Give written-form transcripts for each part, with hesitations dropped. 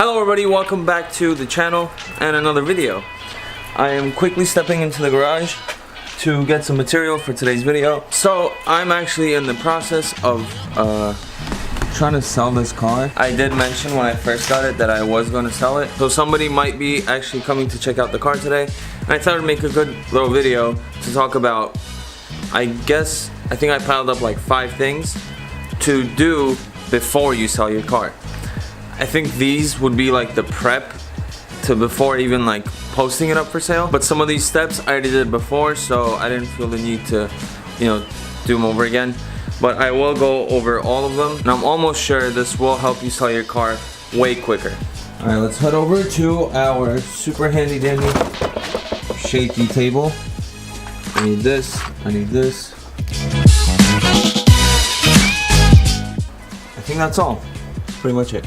Hello everybody, welcome back to the channel and another video. I am quickly stepping into the garage to get some material for today's video. So I'm actually in the process of trying to sell this car. I did mention when I first got it that I was going to sell it. So somebody might be actually coming to check out the car today. And I thought I'd make a good little video to talk about, I think I piled up like 5 things to do before you sell your car. I think these would be like the prep to before even like posting it up for sale. But some of these steps I already did before, so I didn't feel the need to, do them over again. But I will go over all of them, and I'm almost sure this will help you sell your car way quicker. Alright, let's head over to our super handy dandy shaky table. I need this, I need this. I think that's all. Pretty much it.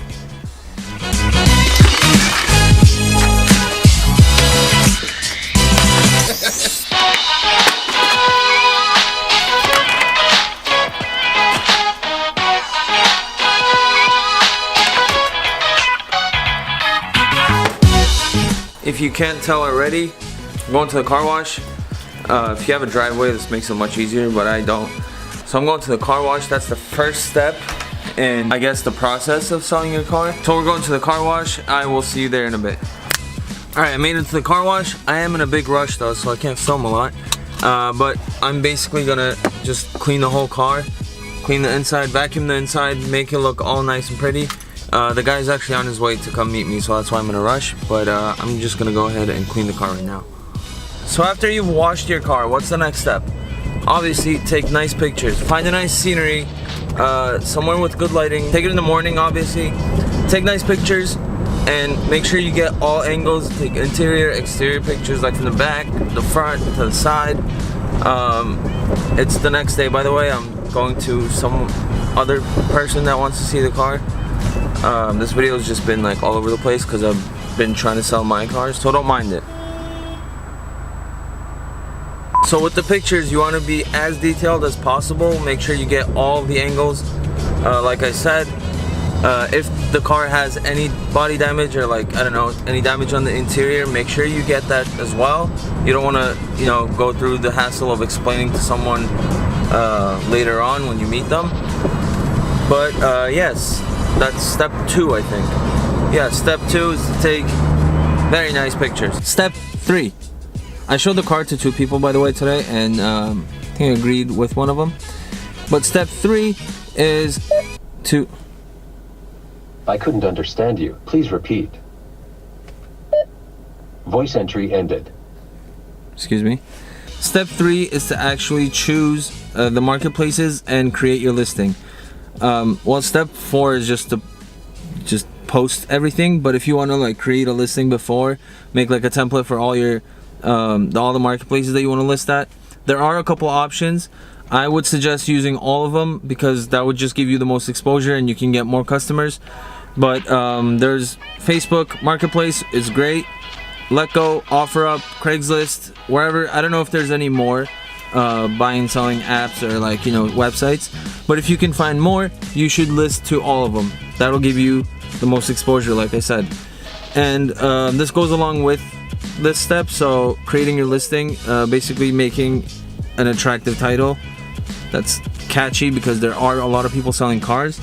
If you can't tell already, I'm going to the car wash. If you have a driveway, this makes it much easier, but I don't. So I'm going to the car wash. That's the first step in, I guess, the process of selling your car. So we're going to the car wash. I will see you there in a bit. Alright, I made it to the car wash. I am in a big rush though, so I can't film a lot. But I'm basically gonna just clean the whole car. Clean the inside, vacuum the inside, make it look all nice and pretty. The guy's actually on his way to come meet me, so that's why I'm in a rush. But I'm just gonna go ahead and clean the car right now. So after you've washed your car, what's the next step? Obviously, take nice pictures. Find a nice scenery, somewhere with good lighting. Take it in the morning, obviously. Take nice pictures and make sure you get all angles. Take interior, exterior pictures, like from the back, the front, to the side. It's the next day, by the way. I'm going to some other person that wants to see the car. This video has just been like all over the place because I've been trying to sell my cars, so don't mind it. So with the pictures, you want to be as detailed as possible. Make sure you get all the angles. Like I said, if the car has any body damage or like, I don't know, any damage on the interior, make sure you get that as well. You don't want to, go through the hassle of explaining to someone later on when you meet them. But yes. That's step 2, I think. Yeah, step 2 is to take very nice pictures. Step 3. I showed the car to 2 people, by the way, today, and I think I agreed with one of them. But step 3 is to... I couldn't understand you. Please repeat. Voice entry ended. Excuse me. Step 3 is to actually choose the marketplaces and create your listing. Well, step 4 is just to post everything, but if you want to like create a listing before, make like a template for all your all the marketplaces that you want to list at. There are a couple options. I would suggest using all of them because that would just give you the most exposure and you can get more customers. But there's Facebook Marketplace is great, Letgo, OfferUp, Craigslist, wherever. I don't know if there's any more buying and selling apps or like websites, but if you can find more, you should list to all of them. That'll give you the most exposure, like I said. And this goes along with this step. So creating your listing, basically making an attractive title that's catchy, because there are a lot of people selling cars,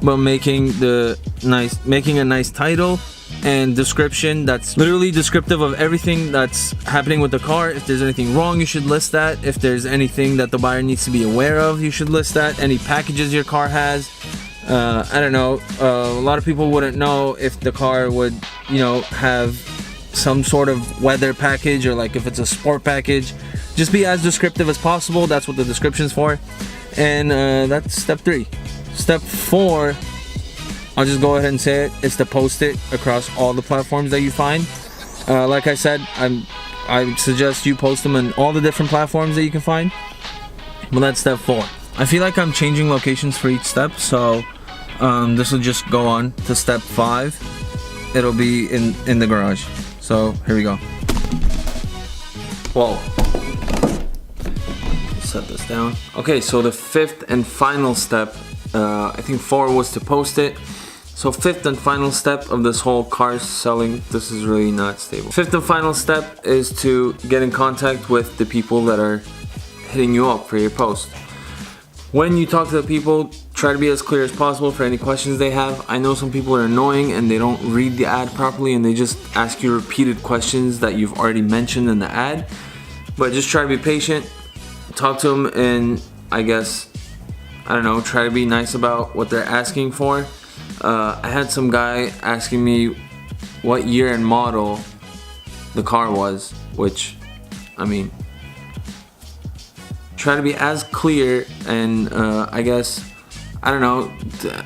but making a nice title and description that's literally descriptive of everything that's happening with the car. If there's anything wrong, you should list that. If there's anything that the buyer needs to be aware of, you should list that. Any packages your car has. I don't know, a lot of people wouldn't know if the car would have some sort of weather package, or like if it's a sport package. Just be as descriptive as possible. That's what the description's for. And that's step 3. Step 4, I'll just go ahead and say it, is to post it across all the platforms that you find. Like I said, I suggest you post them in all the different platforms that you can find. Well, that's step 4. I feel like I'm changing locations for each step, so this will just go on to step 5. It'll be in the garage. So here we go. Whoa. Set this down. Okay, so the 5th and final step, I think 4 was to post it. So fifth and final step of this whole car selling, this is really not stable. Fifth and final step is to get in contact with the people that are hitting you up for your post. When you talk to the people, try to be as clear as possible for any questions they have. I know some people are annoying and they don't read the ad properly and they just ask you repeated questions that you've already mentioned in the ad. But just try to be patient, talk to them, and I guess, I don't know, try to be nice about what they're asking for. I had some guy asking me what year and model the car was, which, I mean, try to be as clear and I guess, I don't know,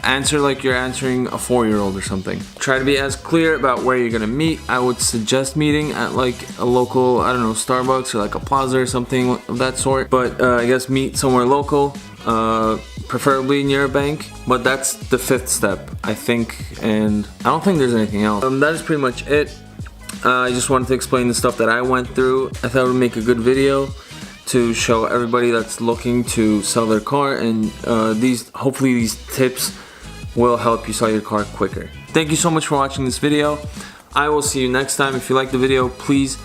answer like you're answering a 4-year-old or something. Try to be as clear about where you're gonna meet. I would suggest meeting at like a local, I don't know, Starbucks or like a plaza or something of that sort. But I guess meet somewhere local, preferably near a bank. But that's the fifth step, I think, and I don't think there's anything else. That is pretty much it. I just wanted to explain the stuff that I went through. I thought it would make a good video to show everybody that's looking to sell their car, and hopefully these tips will help you sell your car quicker. Thank you so much for watching this video. I will see you next time. If you like the video, please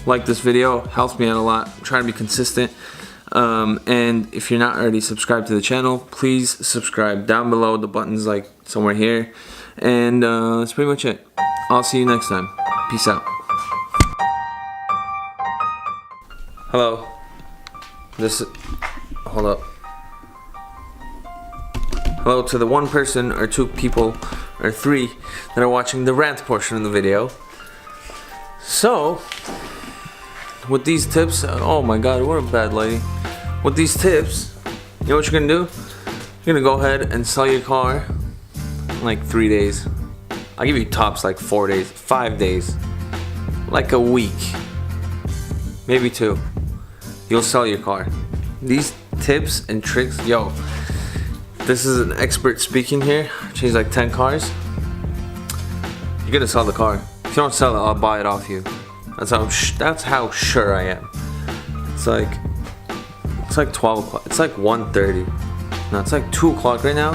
like this video. It helps me out a lot. I'm trying to be consistent. And if you're not already subscribed to the channel, please subscribe. Down below, the button's like somewhere here. And that's pretty much it. I'll see you next time. Peace out. Hello. Hold up. Hello to the one person or two people or three that are watching the rant portion of the video. So, with these tips, oh my god, what a bad lady. With these tips, you know what you're gonna do? You're gonna go ahead and sell your car in like 3 days. I'll give you tops like 4 days, 5 days, like a week, maybe 2. You'll sell your car. These tips and tricks, yo, this is an expert speaking here. Changed like 10 cars. You're gonna sell the car. If you don't sell it, I'll buy it off you. That's how sure I am. It's like 12 o'clock. It's like 1:30. No, it's like 2 o'clock right now.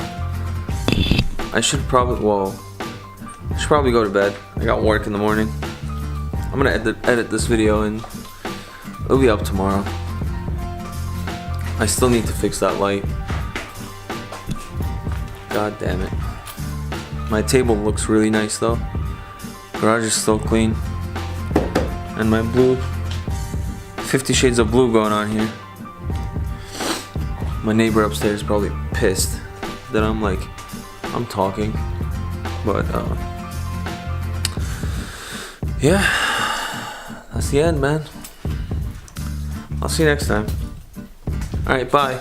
I should probably go to bed. I got work in the morning. I'm gonna edit this video and it'll be up tomorrow. I still need to fix that light. God damn it. My table looks really nice though. Garage is still clean. And my blue, 50 shades of blue going on here. My neighbor upstairs is probably pissed that I'm talking. But yeah, that's the end, man. I'll see you next time. Alright, bye.